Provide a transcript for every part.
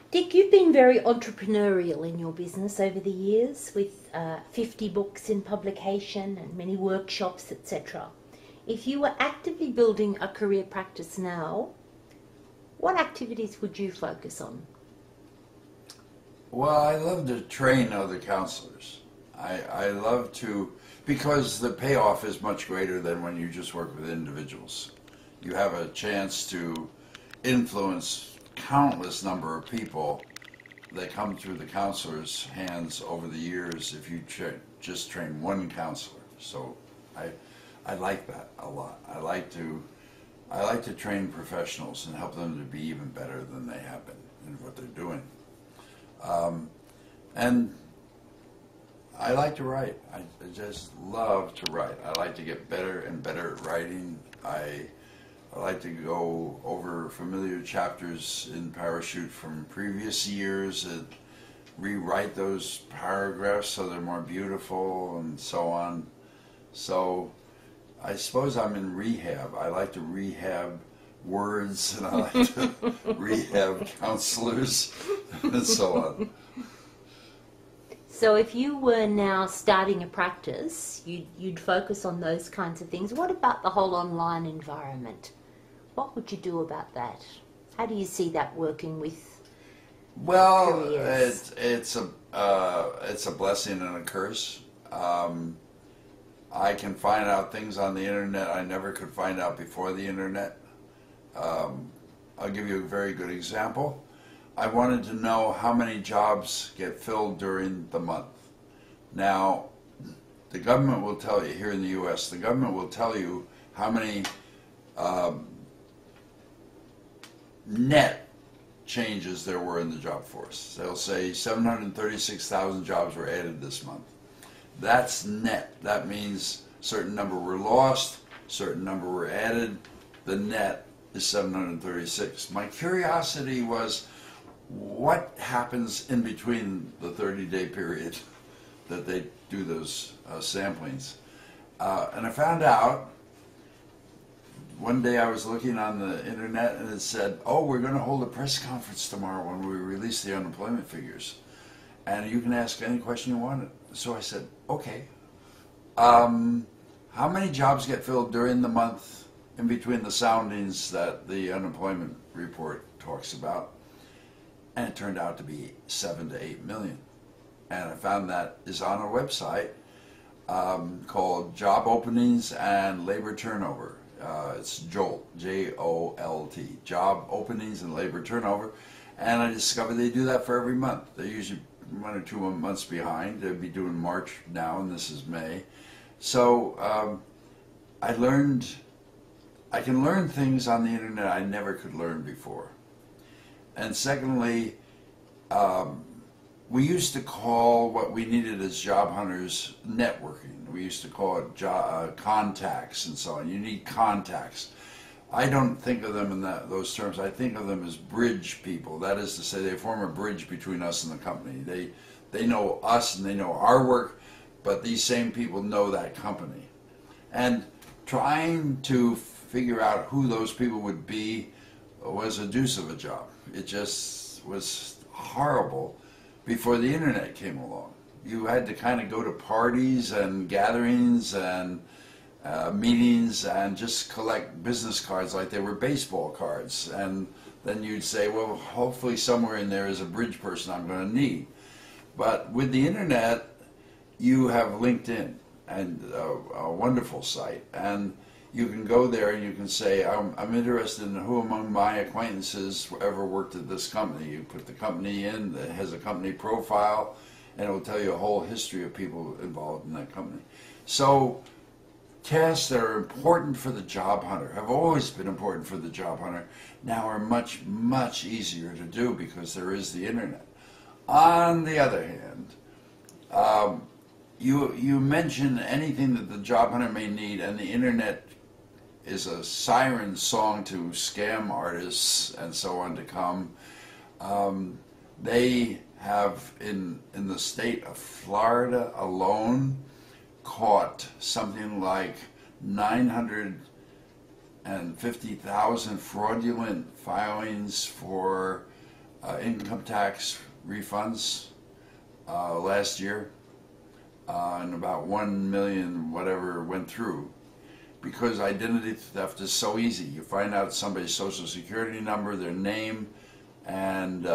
Dick, you've been very entrepreneurial in your business over the years with 50 books in publication and many workshops, etc. If you were actively building a career practice now, what activities would you focus on? Well, I love to train other counselors. I love to, because the payoff is much greater than when you just work with individuals. You have a chance to influence countless number of people that come through the counselor's hands over the years if you just train one counselor. So I like that a lot. I like to train professionals and help them to be even better than they have been in what they're doing. And I like to write. I just love to write. I like to get better and better at writing. I like to go over familiar chapters in Parachute from previous years and rewrite those paragraphs so they're more beautiful and so on. So I suppose I'm in rehab. I like to rehab words and I like to rehab counselors and so on. So if you were now starting a practice, you'd focus on those kinds of things. What about the whole online environment? What would you do about that? How do you see that working with careers? It's a blessing and a curse. I can find out things on the internet I never could find out before the internet. I'll give you a very good example. I wanted to know how many jobs get filled during the month. Now, the government will tell you, here in the U.S., the government will tell you how many net changes there were in the job force. They'll say 736,000 jobs were added this month. That's net. That means a certain number were lost, certain number were added. The net is 736. My curiosity was, what happens in between the 30-day period that they do those samplings? And I found out, one day I was looking on the internet and it said, oh, we're going to hold a press conference tomorrow when we release the unemployment figures. And you can ask any question you want. So I said, okay. How many jobs get filled during the month in between the soundings that the unemployment report talks about? And it turned out to be 7 to 8 million. And I found that is on a website called Job Openings and Labor Turnover. It's JOLT, J-O-L-T, Job Openings and Labor Turnover. And I discovered they do that for every month. They're usually 1 or 2 months behind. They'll be doing March now, and this is May. So I can learn things on the internet I never could learn before. And secondly, we used to call what we needed as job hunters networking. We used to call it contacts and so on. You need contacts. I don't think of them in those terms. I think of them as bridge people. That is to say, they form a bridge between us and the company. They know us and they know our work, but these same people know that company. And trying to figure out who those people would be was a deuce of a job. It just was horrible before the internet came along. You had to kind of go to parties and gatherings and meetings and just collect business cards like they were baseball cards. And then you'd say, well, hopefully somewhere in there is a bridge person I'm going to need. But with the internet, you have LinkedIn, and a wonderful site. And you can go there and you can say, I'm interested in who among my acquaintances ever worked at this company. You put the company in, it has a company profile, and it will tell you a whole history of people involved in that company. So tasks that are important for the job hunter, have always been important for the job hunter, now are much, much easier to do because there is the internet. On the other hand, you mention anything that the job hunter may need, and the internet is a siren song to scam artists and so on to come. They have, in the state of Florida alone, caught something like 950,000 fraudulent filings for income tax refunds last year, and about 1 million whatever went through, because identity theft is so easy. You find out somebody's social security number, their name, and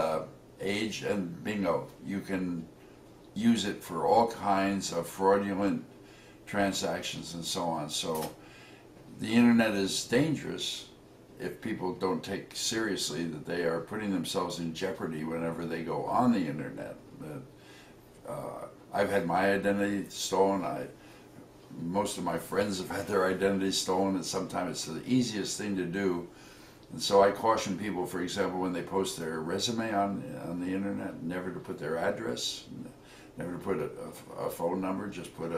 age, and bingo, you can use it for all kinds of fraudulent transactions and so on. So the internet is dangerous if people don't take seriously that they are putting themselves in jeopardy whenever they go on the internet. I've had my identity stolen. Most of my friends have had their identity stolen, and sometimes it's the easiest thing to do. And so I caution people, for example, when they post their resume on the internet, never to put their address, never to put a phone number, just put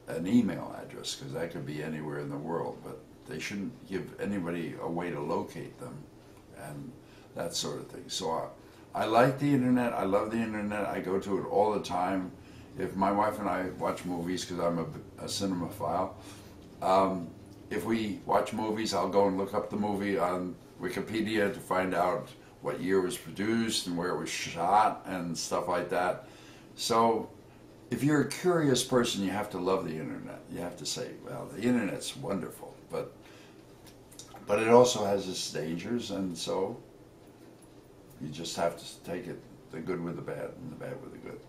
an email address, because that could be anywhere in the world. But they shouldn't give anybody a way to locate them and that sort of thing. So I like the internet. I love the internet. I go to it all the time. If my wife and I watch movies, because I'm a cinemaphile, if we watch movies, I'll go and look up the movie on Wikipedia to find out what year it was produced and where it was shot and stuff like that. So if you're a curious person, you have to love the internet. You have to say, well, the internet's wonderful, but it also has its dangers, and so you just have to take it, the good with the bad and the bad with the good.